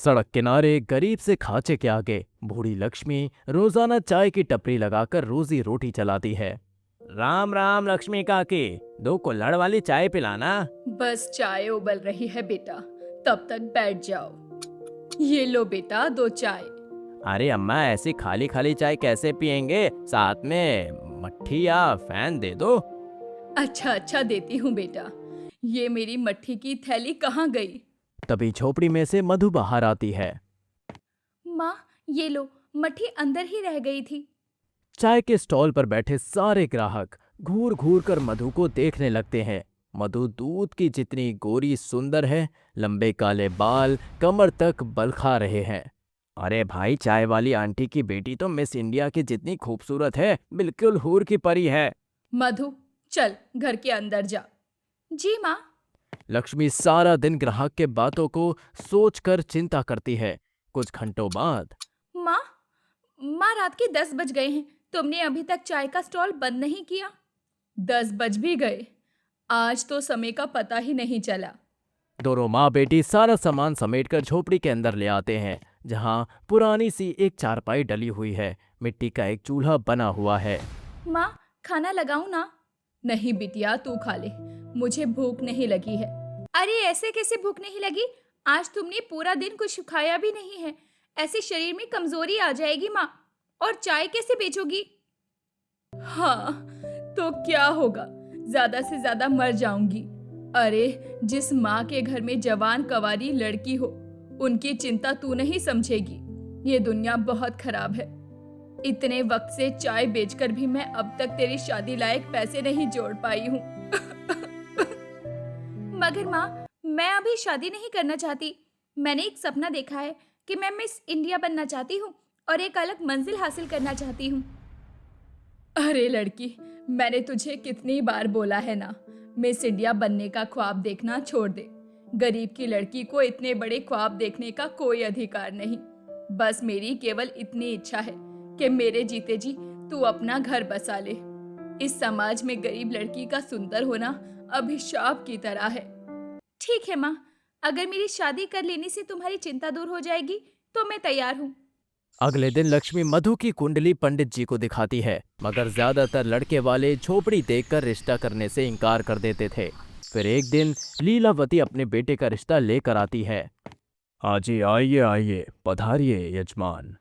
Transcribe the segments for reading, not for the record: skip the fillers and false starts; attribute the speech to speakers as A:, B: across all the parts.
A: सड़क किनारे गरीब से खांचे के आगे बूढ़ी लक्ष्मी रोजाना चाय की टपरी लगाकर रोजी रोटी चलाती है। राम राम लक्ष्मी काकी, 2 कुल्हड़ वाली चाय पिलाना।
B: बस चाय उबल रही है बेटा, तब तक बैठ जाओ। ये लो बेटा 2 चाय।
A: अरे अम्मा, ऐसी खाली खाली चाय कैसे पियेंगे, साथ में मट्ठी या फैन दे दो।
B: अच्छा अच्छा देती हूँ बेटा। ये मेरी मट्ठी की थैली कहाँ गई?
A: तभी झोपड़ी में से मधु बाहर आती है।
B: माँ, ये लो, मट्ठी अंदर ही रह गई थी।
A: चाय के स्टॉल पर बैठे सारे ग्राहक घूर घूर कर मधु को देखने लगते हैं। मधु दूध की जितनी गोरी सुंदर है, लंबे काले बाल कमर तक बल खा रहे हैं। अरे भाई, चाय वाली आंटी की बेटी तो मिस इंडिया की जितनी खूबसूरत है, बिल्कुल हूर की परी है।
B: मधु, चल घर के अंदर जा। जी माँ।
A: लक्ष्मी सारा दिन ग्राहक के बातों को सोचकर चिंता करती है। कुछ घंटों बाद
B: माँ, माँ रात के 10 बज गए हैं, तुमने अभी तक चाय का स्टॉल बंद नहीं किया। 10 बज भी गए, आज तो समय का पता ही नहीं चला।
A: दोनों माँ बेटी सारा सामान समेटकर झोपड़ी के अंदर ले आते हैं, जहाँ पुरानी सी एक चारपाई डली हुई है। मिट्टी का एक चूल्हा बना हुआ है।
B: माँ, खाना लगाऊं ना? नहीं बिटिया, तू खा ले, मुझे भूख नहीं लगी है। अरे ऐसे कैसे भूख नहीं लगी? आज तुमने पूरा दिन कुछ खाया भी नहीं है, ऐसे शरीर में कमजोरी आ जाएगी माँ। और चाय कैसे बेचोगी? हाँ, तो क्या होगा, ज्यादा से ज्यादा मर जाऊंगी। अरे जिस माँ के घर में जवान कवारी लड़की हो, उनकी चिंता तू नहीं समझेगी। ये दुनिया बहुत खराब है। इतने वक्त से चाय बेचकर भी मैं अब तक तेरी शादी लायक पैसे नहीं जोड़ पाई हूँ। मगर माँ, मैं अभी शादी नहीं करना चाहती। मैंने एक सपना देखा है कि मैं मिस इंडिया बनना चाहती हूँ और एक अलग मंजिल हासिल करना चाहती हूँ। अरे लड़की, मैंने तुझे कितनी बार बोला है ना, मिस इंडिया बनने का ख्वाब देखना छोड़ दे। गरीब की लड़की को इतने बड़े ख्वाब देखने का कोई अधिकार नहीं। बस मेरी केवल इतनी इच्छा है कि मेरे जीते जी तू अपना घर बसा ले। इस समाज में गरीब लड़की का सुंदर होना अभिशाप की तरह है। ठीक है माँ, अगर मेरी शादी कर लेने से तुम्हारी चिंता दूर हो जाएगी तो मैं तैयार हूँ।
A: अगले दिन लक्ष्मी मधु की कुंडली पंडित जी को दिखाती है, मगर ज्यादातर लड़के वाले झोपड़ी देखकर रिश्ता करने से इनकार कर देते थे। फिर एक दिन लीलावती अपने बेटे का रिश्ता लेकर आती है। आजी, आइए आइए, पधारिए यजमान,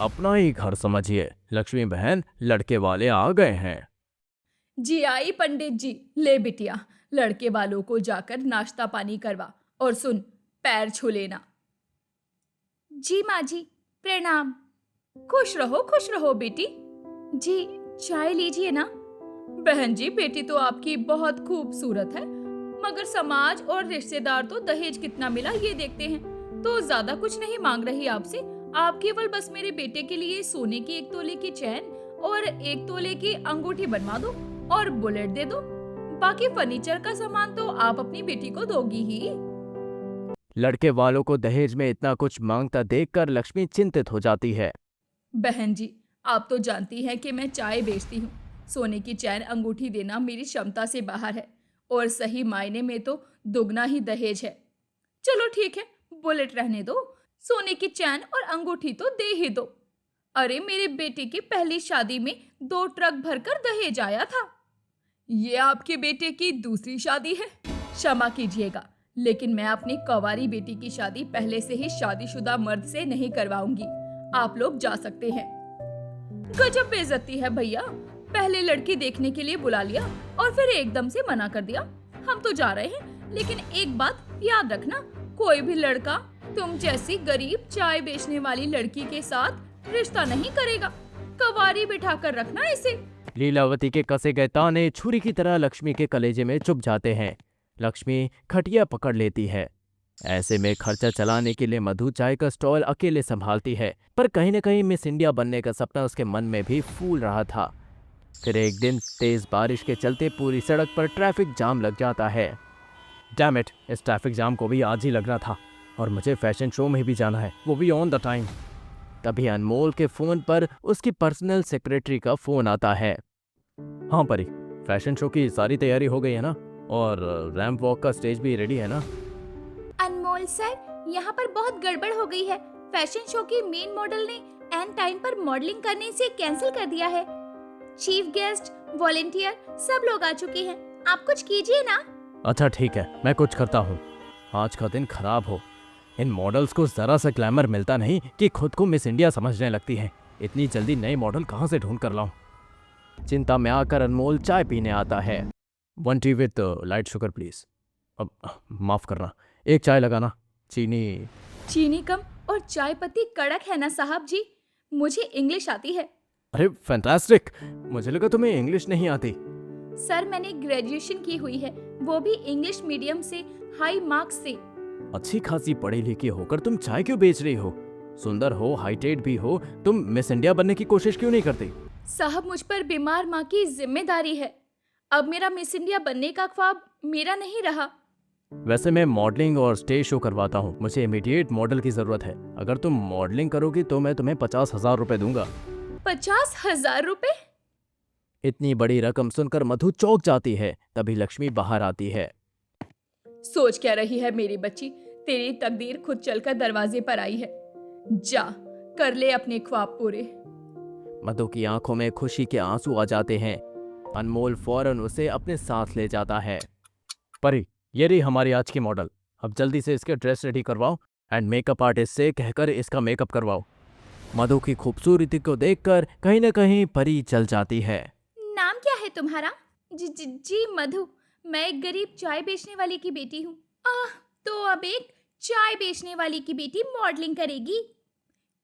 A: अपना ही घर समझिए। लक्ष्मी बहन, लड़के वाले आ गए हैं।
B: जी आई पंडित जी। ले बिटिया, लड़के वालों को जाकर नाश्ता पानी करवा, और सुन, पैर छू लेना। जी माँ जी, प्रणाम। खुश रहो बेटी। जी, चाय लीजिए ना। बहन जी, बेटी तो आपकी बहुत खूबसूरत है, मगर समाज और रिश्तेदार तो दहेज कितना मिला ये देखते हैं, तो ज्यादा कुछ नहीं मांग रही आपसे। आप केवल बस मेरे बेटे के लिए सोने की 1 तोले की चैन और 1 तोले की अंगूठी बनवा दो और बुलेट दे दो। बाकी फर्नीचर का सामान तो आप अपनी बेटी को दोगी ही।
A: लड़के वालों को दहेज में इतना कुछ मांगता देखकर लक्ष्मी चिंतित हो जाती है।
B: बहन जी, आप तो जानती हैं कि मैं चाय बेचती हूँ। सोने की चैन अंगूठी देना मेरी क्षमता से बाहर है, और सही मायने में तो दुगना ही दहेज है। चलो ठीक है, बुलेट रहने दो, सोने की चैन और अंगूठी तो दे ही दो। अरे मेरे बेटे की पहली शादी में 2 ट्रक भरकर दहेज आया था। ये आपके बेटे की दूसरी शादी है। क्षमा कीजिएगा, लेकिन मैं अपनी कंवारी बेटी की शादी पहले से ही शादीशुदा मर्द से नहीं करवाऊंगी। आप लोग जा सकते हैं। गजब बेइज्जती है भैया, पहले लड़की देखने के लिए बुला लिया और फिर एकदम से मना कर दिया। हम तो जा रहे हैं, लेकिन एक बात याद रखना, कोई भी लड़का तुम जैसी गरीब चाय बेचने वाली लड़की के साथ रिश्ता नहीं करेगा। कवारी बिठा कर रखना इसे।
A: लीलावती के कसे गए ताने छुरी की तरह लक्ष्मी के कलेजे में चुभ जाते हैं। लक्ष्मी खटिया पकड़ लेती है। ऐसे में खर्चा चलाने के लिए मधु चाय का स्टॉल अकेले संभालती है, पर कहीं न कहीं मिस इंडिया बनने का सपना उसके मन में भी फूल रहा था। फिर एक दिन तेज बारिश के चलते पूरी सड़क पर ट्रैफिक जाम लग जाता है। डैम इट, इस ट्रैफिक जाम को भी आज ही लगना था, और मुझे फैशन शो में भी जाना है, वो भी ऑन द टाइम। तभी अनमोल के फोन पर उसकी पर्सनल सेक्रेटरी का फोन आता है। हाँ परी, फैशन शो की सारी तैयारी हो गई है ना, और रैंप वॉक का स्टेज भी रेडी है ना?
B: अनमोल अनमोल सर, यहाँ पर बहुत गड़बड़ हो गई है। फैशन शो की मेन मॉडल ने एंड टाइम पर मॉडलिंग करने से कैंसिल कर दिया है। चीफ गेस्ट, वॉलेंटियर सब लोग आ चुके हैं। आप कुछ कीजिए ना।
A: अच्छा ठीक है, मैं कुछ करता हूँ। आज का दिन खराब हो। इन मॉडल्स को जरा सा ग्लैमर मिलता नहीं कि खुद को मिस इंडिया समझने लगती हैं। इतनी जल्दी नए मॉडल कहाँ से ढूंढ कर लाऊं? चिंता में आकर अनमोल चाय पीने आता है। 1 T with light sugar please. अब माफ करना, एक चाय लगाना। चीनी
B: कम और चाय पत्ती कड़क है ना साहब जी। मुझे इंग्लिश आती है।
A: अरे फैंटास्टिक, मुझे लगा तुम्हें इंग्लिश नहीं आती।
B: सर मैंने ग्रेजुएशन की हुई है, वो भी इंग्लिश मीडियम से, हाई मार्क्स से।
A: अच्छी खासी पढ़ी लिखी होकर तुम चाय क्यों बेच रही हो? सुंदर हो, हाइटेड भी हो, तुम मिस इंडिया बनने की कोशिश क्यों नहीं करती?
B: साहब मुझ पर बीमार माँ की जिम्मेदारी है। अब मेरा मिस इंडिया बनने का ख्वाब मेरा नहीं रहा।
A: वैसे मैं मॉडलिंग और स्टेज शो करवाता हूँ। मुझे इमीडिएट मॉडल की जरूरत है। अगर तुम मॉडलिंग करोगी तो मैं तुम्हें 50,000 रुपए दूंगा।
B: 50,000 रुपए?
A: इतनी बड़ी रकम सुनकर मधु चौंक जाती है। तभी लक्ष्मी बाहर आती है।
B: सोच क्या रही है मेरी बच्ची? तेरी तकदीर खुद चलकर दरवाजे पर आई है। जा कर ले अपने ख्वाब पूरे।
A: मधु की आंखों में खुशी के आंसू आ जाते हैं। अनमोल फौरन उसे अपने साथ ले जाता है। परी, ये रही हमारी आज की मॉडल। अब जल्दी से इसके ड्रेस रेडी करवाओ एंड मेकअप आर्टिस्ट से कहकर इसका मेकअप करवाओ। मधु की खूबसूरती को देखकर कहीं न कहीं परी चल जाती है।
B: नाम क्या है तुम्हारा? जी मधु। मैं एक गरीब चाय बेचने वाली की बेटी हूँ। तो अब एक चाय बेचने वाली की बेटी मॉडलिंग करेगी?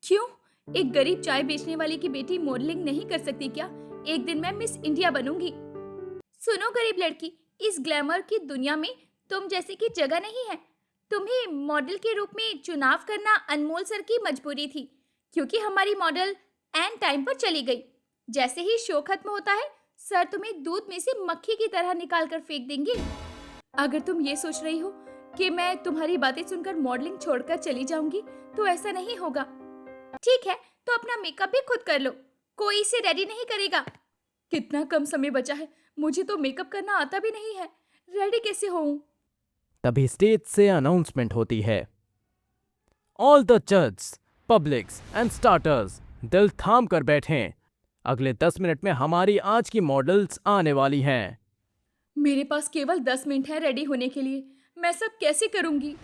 B: क्यों? एक गरीब चाय बेचने वाली की बेटी मॉडलिंग नहीं कर सकती क्या? एक दिन मैं मिस इंडिया बनूंगी। सुनो गरीब लड़की, इस ग्लैमर की दुनिया में तुम जैसे की जगह नहीं है। तुम्हें मॉडल के रूप में चुनाव करना अनमोल सर की मजबूरी थी, क्योंकि हमारी मॉडल एंड टाइम पर चली गई। जैसे ही शो खत्म होता है, सर तुम्हें दूध में से मक्खी की तरह निकाल कर फेंक देंगे। अगर तुम ये सोच रही हो कि मैं तुम्हारी बातें सुनकर मॉडलिंग छोड़कर चली जाऊंगी, तो ऐसा नहीं होगा। ठीक है, तो अपना मेकअप भी खुद कर लो, कोई इसे रेडी नहीं करेगा। कितना कम समय बचा है, मुझे तो मेकअप करना आता भी नहीं है, रेडी कैसे होऊं?
A: तभी स्टेज से अनाउंसमेंट होती है। ऑल द जज, पब्लिक्स एंड स्टार्टर्स दिल थाम कर बैठें। अगले 10 मिनट में हमारी आज की मॉडल्स आने वाली हैं।
B: मेरे पास केवल 10 मिनट है रेडी होने के लिए, मैं सब कैसे करूंगी?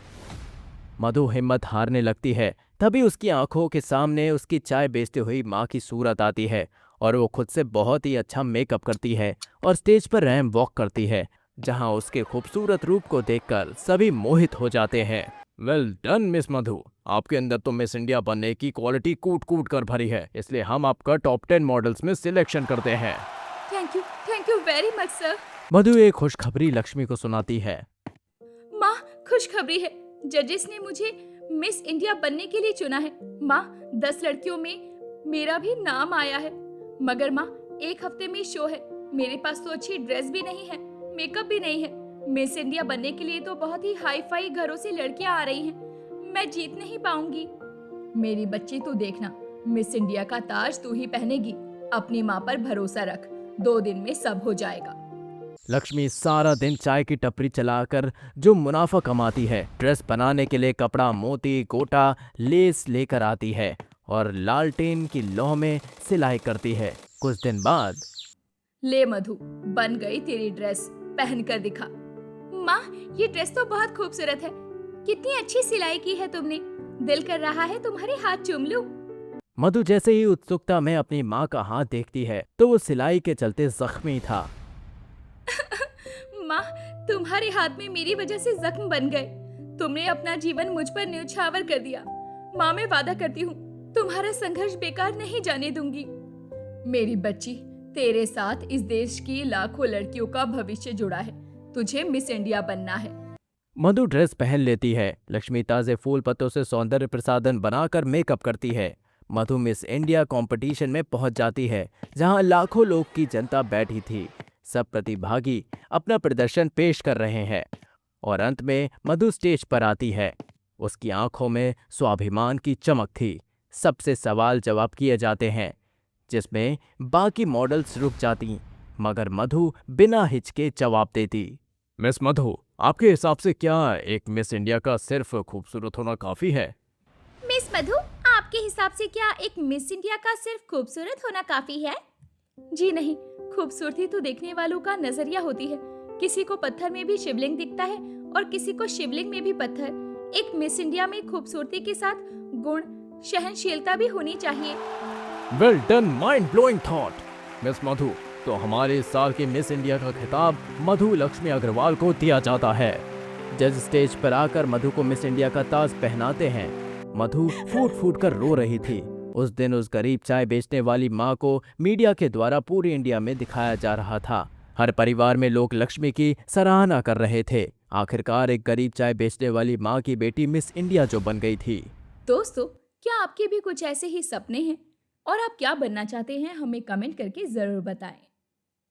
A: मधु हिम्मत हारने लगती है। तभी उसकी आंखों के सामने उसकी चाय बेचती हुई माँ की सूरत आती है और वो खुद से बहुत ही अच्छा मेकअप करती है और स्टेज पर रैंप वॉक करती है, जहां उसके खूबसूरत रूप को देखकर सभी मोहित हो जाते हैं। वेल डन मिस मधु, आपके अंदर तो मिस इंडिया बनने की क्वालिटी कूट कूट कर भरी है, इसलिए हम आपका टॉप 10 मॉडल्स में सिलेक्शन करते हैं।
B: Thank you very much sir.
A: Madhu एक खुशखबरी लक्ष्मी को सुनाती है।
B: माँ, खुशखबरी है, जजेस ने मुझे मिस इंडिया बनने के लिए चुना है। माँ, 10 लड़कियों में मेरा भी नाम आया है। मगर माँ, एक हफ्ते में शो है, मेरे पास तो अच्छी ड्रेस भी नहीं है, मेकअप भी नहीं है। मिस इंडिया बनने के लिए तो बहुत ही हाई फाई घरों से लड़कियां आ रही हैं, मैं जीत नहीं पाऊंगी। मेरी बच्ची तू देखना, मिस इंडिया का ताज तू ही पहनेगी। अपनी माँ पर भरोसा रख, 2 दिन में सब हो जाएगा।
A: लक्ष्मी सारा दिन चाय की टपरी चलाकर जो मुनाफा कमाती है, ड्रेस बनाने के लिए कपड़ा, मोती, गोटा, लेस लेकर आती है और लालटेन की लौ में सिलाई करती है। कुछ दिन बाद,
B: ले मधु, बन गई तेरी ड्रेस, पहन कर दिखा। माँ, ये ड्रेस तो बहुत खूबसूरत है, कितनी अच्छी सिलाई की है तुमने, दिल कर रहा है तुम्हारे हाथ चूम लूं।
A: मधु जैसे ही उत्सुकता में अपनी माँ का हाथ देखती है तो वो सिलाई के चलते जख्मी था।
B: माँ, तुम्हारे हाथ में मेरी वजह से जख्म बन गए। तुमने अपना जीवन मुझ पर न्यौछावर कर दिया। माँ, मैं वादा करती हूँ, तुम्हारा संघर्ष बेकार नहीं जाने दूंगी। मेरी बच्ची, तेरे साथ इस देश की लाखों लड़कियों का भविष्य जुड़ा है, तुझे मिस इंडिया बनना है।
A: मधु ड्रेस पहन लेती है। लक्ष्मी ताजे फूल पत्तों से सौंदर्य प्रसाधन बनाकर मेकअप करती है। मधु मिस इंडिया कंपटीशन में पहुंच जाती है, जहां लाखों लोग की जनता बैठी थी। सब प्रतिभागी अपना प्रदर्शन पेश कर रहे हैं और अंत में मधु स्टेज पर आती है। उसकी आंखों में स्वाभिमान की चमक थी। सबसे सवाल जवाब किए जाते हैं, जिसमें बाकी मॉडल्स रुक जाती, मगर मधु बिना हिचके जवाब देती। मिस मधु, आपके हिसाब से क्या एक मिस इंडिया का सिर्फ खूबसूरत होना काफी है?
B: मिस मधु, आपके हिसाब से क्या एक मिस इंडिया का सिर्फ खूबसूरत होना काफी है? जी नहीं, खूबसूरती तो देखने वालों का नजरिया होती है। किसी को पत्थर में भी शिवलिंग दिखता है और किसी को शिवलिंग में भी पत्थर। एक मिस इंडिया में खूबसूरती के साथ गुण, सहनशीलता भी होनी चाहिए।
A: Well done, mind blowing thought. Miss Madhu, तो हमारे इस साल की मिस इंडिया का खिताब मधु लक्ष्मी अग्रवाल को दिया जाता है। जज स्टेज पर आकर मधु को मिस इंडिया का ताज पहनाते हैं। मधु फूट फूट कर रो रही थी। उस दिन उस गरीब चाय बेचने वाली माँ को मीडिया के द्वारा पूरी इंडिया में दिखाया जा रहा था। हर परिवार में लोग लक्ष्मी की सराहना कर रहे थे। आखिरकार एक गरीब चाय बेचने वाली माँ की बेटी मिस इंडिया जो बन गई थी।
B: दोस्तों, क्या आपके भी कुछ ऐसे ही सपने हैं और आप क्या बनना चाहते हैं हमें कमेंट करके जरूर बताएं।